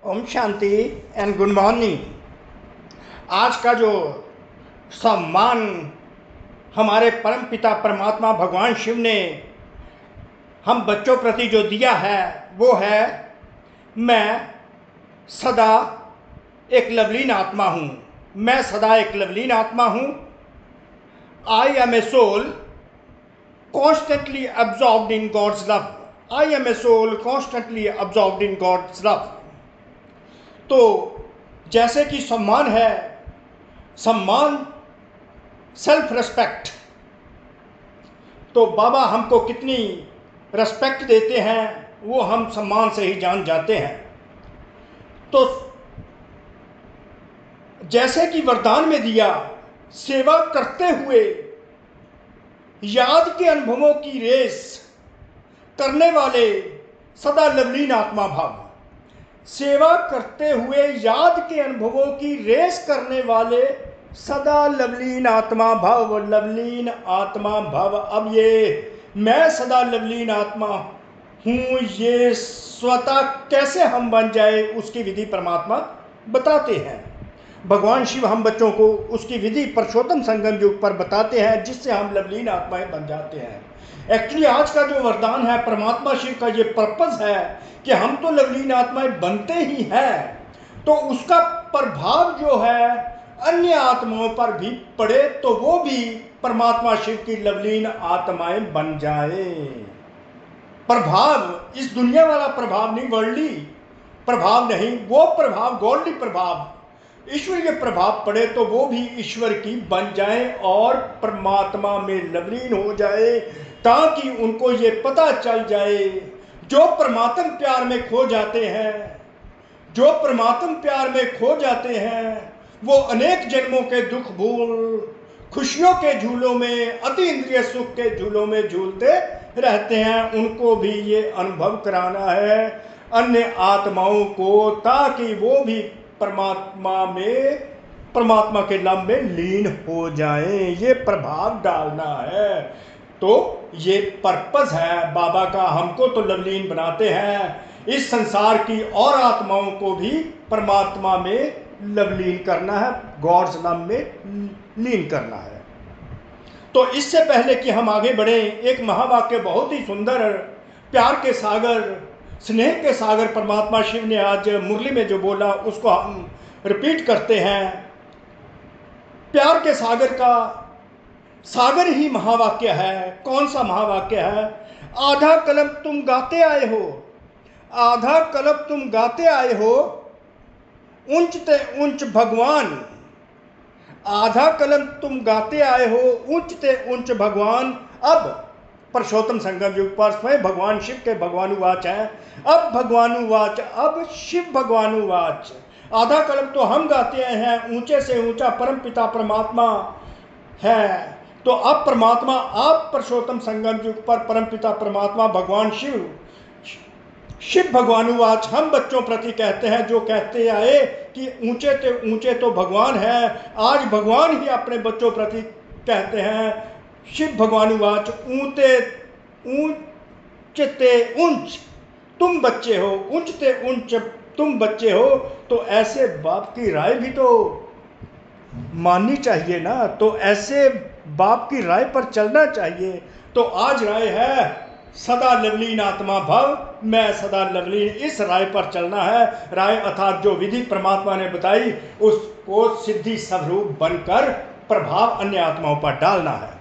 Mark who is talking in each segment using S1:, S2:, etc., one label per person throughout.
S1: ओम शांति and good morning. आज का जो सम्मान हमारे परम पिता परमात्मा भगवान शिव ने हम बच्चों प्रति जो दिया है वो है, मैं सदा एक लवलीन आत्मा हूँ। मैं सदा एक लवलीन आत्मा हूँ। I am a soul constantly absorbed in God's love. I am a soul constantly absorbed in God's love. तो जैसे कि सम्मान है, सम्मान सेल्फ रेस्पेक्ट, तो बाबा हमको कितनी रेस्पेक्ट देते हैं वो हम सम्मान से ही जान जाते हैं। तो जैसे कि वरदान में दिया, सेवा करते हुए याद के अनुभवों की रेस करने वाले सदा लवलीन आत्मा भाव। सेवा करते हुए याद के अनुभवों की रेस करने वाले सदा लवलीन आत्मा भव, लवलीन आत्मा भव। अब ये मैं सदा लवलीन आत्मा हूँ, ये स्वतः कैसे हम बन जाए उसकी विधि परमात्मा बताते हैं। भगवान शिव हम बच्चों को उसकी विधि पुरुषोत्तम संगम युग पर बताते हैं, जिससे हम लवलीन आत्माएं बन जाते हैं। एक्चुअली आज का जो वरदान है परमात्मा शिव का, ये पर्पस है कि हम तो लवलीन आत्माएं बनते ही हैं, तो उसका प्रभाव जो है अन्य आत्माओं पर भी पड़े, तो वो भी परमात्मा शिव की लवलीन आत्माएं बन जाए। प्रभाव इस दुनिया वाला प्रभाव नहीं, वर्ल्डली प्रभाव नहीं, वो प्रभाव गॉडली प्रभाव, ईश्वरीय प्रभाव पड़े तो वो भी ईश्वर की बन जाए और परमात्मा में लवलीन हो जाए, ताकि उनको ये पता चल जाए जो परमात्म प्यार में खो जाते हैं, जो परमात्म प्यार में खो जाते हैं वो अनेक जन्मों के दुख भूल खुशियों के झूलों में, अति इंद्रिय सुख के झूलों में झूलते रहते हैं। उनको भी ये अनुभव कराना है अन्य आत्माओं को, ताकि वो भी परमात्मा में, परमात्मा के लव में लीन हो जाए। ये प्रभाव डालना है। तो ये पर्पस है बाबा का। हमको तो लवलीन बनाते हैं, इस संसार की और आत्माओं को भी परमात्मा में लवलीन करना है, गॉड्स लव में लीन करना है। तो इससे पहले कि हम आगे बढ़े, एक महावाक्य बहुत ही सुंदर, प्यार के सागर, स्नेह के सागर परमात्मा शिव ने आज मुरली में जो बोला उसको हम रिपीट करते हैं। प्यार के सागर का सागर ही महावाक्य है। कौन सा महावाक्य है? आधा कलम तुम गाते आए हो, आधा कलम तुम गाते आए हो, ऊंच ते ऊंच भगवान। आधा कलम तुम गाते आए हो, ऊंच ते ऊंच भगवान। अब पुरुषोत्तम संगम युग पर स्वयं भगवान शिव के भगवानुवाच है। अब भगवानुवाच, अब शिव भगवानुवाच। आधा कलम तो हम गाते हैं, ऊंचे से ऊंचा परम पिता परमात्मा है। तो अब परमात्मा, आप पुरुषोत्तम संगम युग पर परम पिता परमात्मा भगवान शिव, शिव भगवानुवाच हम बच्चों प्रति कहते हैं, जो कहते आए कि ऊंचे तो भगवान है। आज भगवान ही अपने बच्चों प्रति कहते हैं, शिव भगवानुवाच ऊंचते ऊंच तुम बच्चे हो, ऊंचते ऊंच तुम बच्चे हो। तो ऐसे बाप की राय भी तो माननी चाहिए ना, तो ऐसे बाप की राय पर चलना चाहिए। तो आज राय है सदा लवलीन आत्मा भव, मैं सदा लवलीन, इस राय पर चलना है। राय अर्थात जो विधि परमात्मा ने बताई उसको सिद्धि स्वरूप बनकर प्रभाव अन्य आत्माओं पर डालना है।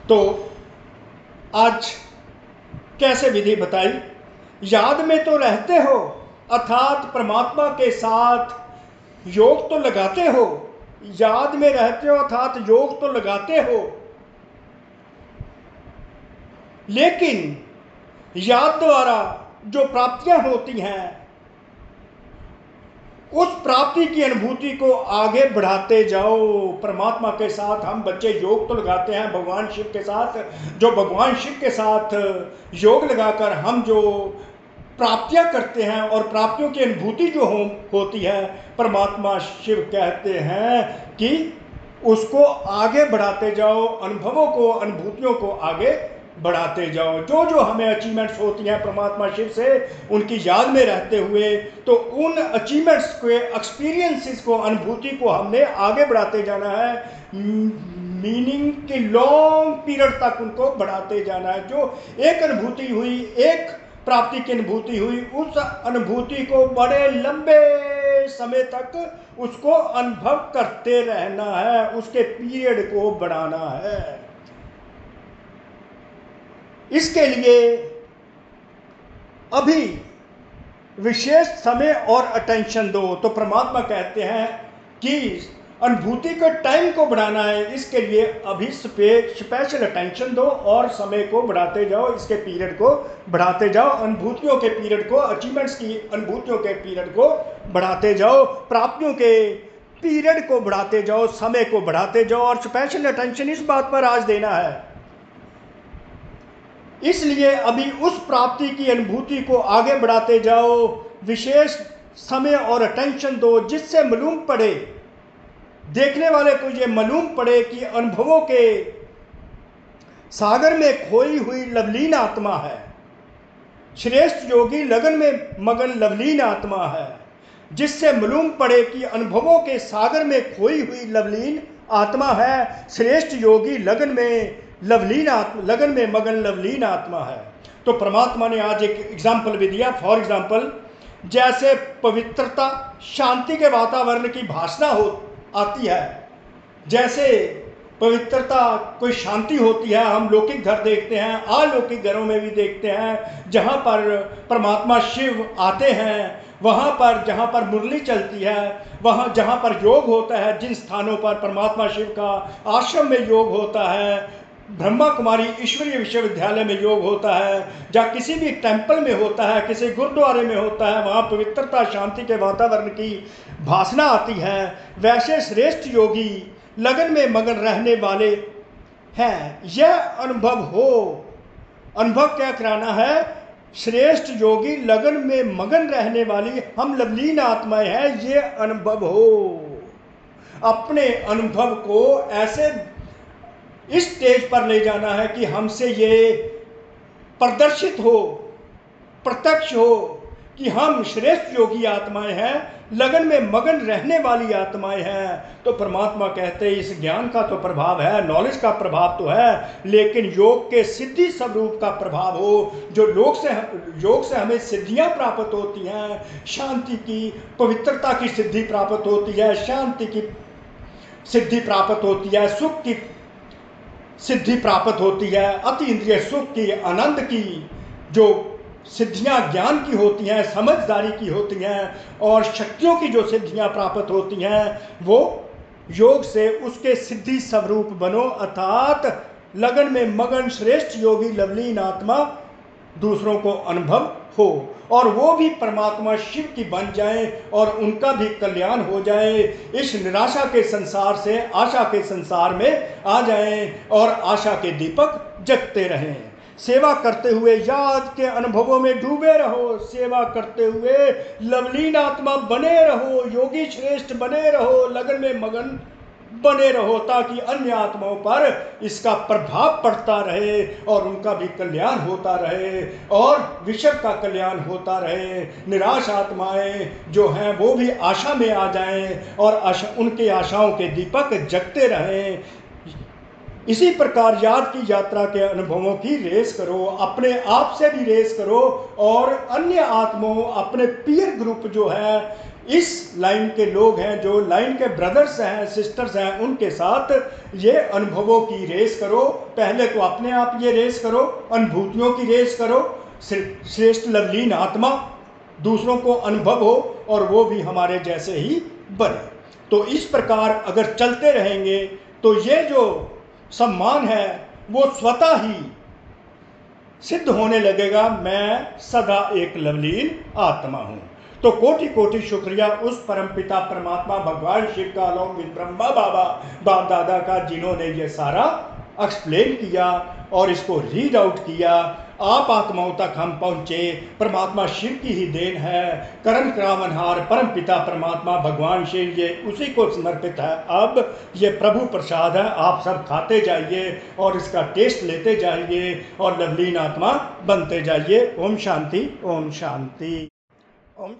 S1: तो आज कैसे विधि बताई? याद में तो रहते हो, अर्थात परमात्मा के साथ योग तो लगाते हो। याद में रहते हो अर्थात योग तो लगाते हो, लेकिन याद द्वारा जो प्राप्तियां होती हैं उस प्राप्ति की अनुभूति को आगे बढ़ाते जाओ। परमात्मा के साथ हम बच्चे योग तो लगाते हैं, भगवान शिव के साथ, जो भगवान शिव के साथ योग लगाकर हम जो प्राप्तियां करते हैं और प्राप्तियों की अनुभूति जो होती है, परमात्मा शिव कहते हैं कि उसको आगे बढ़ाते जाओ, अनुभवों को, अनुभूतियों को आगे बढ़ाते जाओ। जो जो हमें अचीवमेंट्स होती हैं परमात्मा शिव से, उनकी याद में रहते हुए, तो उन अचीवमेंट्स के एक्सपीरियंसेस को, अनुभूति को हमने आगे बढ़ाते जाना है। मीनिंग के लॉन्ग पीरियड तक उनको बढ़ाते जाना है। जो एक अनुभूति हुई, एक प्राप्ति की अनुभूति हुई, उस अनुभूति को बड़े लंबे समय तक उसको अनुभव करते रहना है, उसके पीरियड को बढ़ाना है। इसके लिए अभी विशेष समय और अटेंशन दो। तो परमात्मा कहते हैं कि अनुभूति के टाइम को बढ़ाना है, इसके लिए अभी स्पेशल अटेंशन दो और समय को बढ़ाते जाओ, इसके पीरियड को बढ़ाते जाओ, अनुभूतियों के पीरियड को, अचीवमेंट्स की अनुभूतियों के पीरियड को बढ़ाते जाओ, प्राप्तियों के पीरियड को बढ़ाते जाओ, समय को बढ़ाते जाओ, और स्पेशल अटेंशन इस बात पर आज देना है। इसलिए अभी उस प्राप्ति की अनुभूति को आगे बढ़ाते जाओ, विशेष समय और अटेंशन दो, जिससे मालूम पड़े, देखने वाले को ये मालूम पड़े कि अनुभवों के सागर में खोई हुई लवलीन आत्मा है। श्रेष्ठ योगी लगन में मगन लवलीन आत्मा है, जिससे मालूम पड़े कि अनुभवों के सागर में खोई हुई लवलीन आत्मा है। श्रेष्ठ योगी लगन में मगन लवलीन आत्मा है। तो परमात्मा ने आज एक एग्जाम्पल भी दिया। फॉर एग्जाम्पल, जैसे पवित्रता, शांति के वातावरण की भाषा आती है, जैसे पवित्रता, कोई शांति होती है, हम लौकिक घर देखते हैं, अलौकिक घरों में भी देखते हैं, जहाँ पर परमात्मा शिव आते हैं, वहाँ पर जहाँ पर मुरली चलती है, वहाँ जहाँ पर योग होता है, जिन स्थानों पर परमात्मा शिव का आश्रम में योग होता है, ब्रह्मा कुमारी ईश्वरीय विश्वविद्यालय में योग होता है, या किसी भी टेंपल में होता है, किसी गुरुद्वारे में होता है, वहाँ पवित्रता, शांति के वातावरण की भासना आती है। वैसे श्रेष्ठ योगी लगन में मगन रहने वाले हैं। यह अनुभव हो, अनुभव क्या कराना है? श्रेष्ठ योगी लगन में मगन रहने वाली हम लवलीन आत्माएं हैं, ये अनुभव हो। अपने अनुभव को ऐसे इस स्टेज पर ले जाना है कि हमसे ये प्रदर्शित हो, प्रत्यक्ष हो कि हम श्रेष्ठ योगी आत्माएं हैं, लगन में मगन रहने वाली आत्माएं हैं। तो परमात्मा कहते हैं इस ज्ञान का तो प्रभाव है, नॉलेज का प्रभाव तो है, लेकिन योग के सिद्धि स्वरूप का प्रभाव हो। जो योग से हमें सिद्धियां प्राप्त होती हैं, शांति की, पवित्रता की सिद्धि प्राप्त होती है, शांति की सिद्धि प्राप्त होती है, सुख की सिद्धि प्राप्त होती है, अति इंद्रिय सुख की, आनंद की जो सिद्धियां ज्ञान की होती हैं, समझदारी की होती हैं, और शक्तियों की जो सिद्धियां प्राप्त होती हैं, वो योग से उसके सिद्धि स्वरूप बनो। अर्थात लगन में मगन श्रेष्ठ योगी लवलीन आत्मा दूसरों को अनुभव हो, और वो भी परमात्मा शिव की बन जाएं और उनका भी कल्याण हो जाए। इस निराशा के संसार से आशा के संसार में आ जाएं और आशा के दीपक जगते रहें। सेवा करते हुए याद के अनुभवों में डूबे रहो, सेवा करते हुए लवलीन आत्मा बने रहो, योगी श्रेष्ठ बने रहो, लगन में मगन बने रहो, ताकि अन्य आत्माओं पर इसका प्रभाव पड़ता रहे और उनका भी कल्याण होता रहे और विश्व का कल्याण होता रहे। निराश आत्माएं जो हैं वो भी आशा में आ जाएं और उनके आशाओं के दीपक जगते रहें। इसी प्रकार याद की यात्रा के अनुभवों की रेस करो, अपने आप से भी रेस करो और अन्य आत्माओं, अपने पीयर ग्रुप जो है, इस लाइन के लोग हैं, जो लाइन के ब्रदर्स हैं, सिस्टर्स हैं, उनके साथ ये अनुभवों की रेस करो। पहले तो अपने आप ये रेस करो, अनुभूतियों की रेस करो, श्रेष्ठ लवलीन आत्मा दूसरों को अनुभव हो और वो भी हमारे जैसे ही बने। तो इस प्रकार अगर चलते रहेंगे तो ये जो सम्मान है वो स्वतः ही सिद्ध होने लगेगा, मैं सदा एक लवलीन आत्मा हूं। तो कोटि कोटि शुक्रिया उस परमपिता परमात्मा भगवान शिव का, अलॉन्ग विद ब्रह्मा बाबा, बाप दादा का, जिन्होंने ये सारा एक्सप्लेन किया और इसको रीड आउट किया। आप आत्माओं तक हम पहुँचे। परमात्मा शिव की ही देन है। कर्म क्रावनहार परम पिता परमात्मा भगवान शिव ये उसी को समर्पित है। अब ये प्रभु प्रसाद है, आप सब खाते जाइए और इसका टेस्ट लेते जाइए और लवलीन आत्मा बनते जाइए। ओम शांति, ओम शांति, ओम।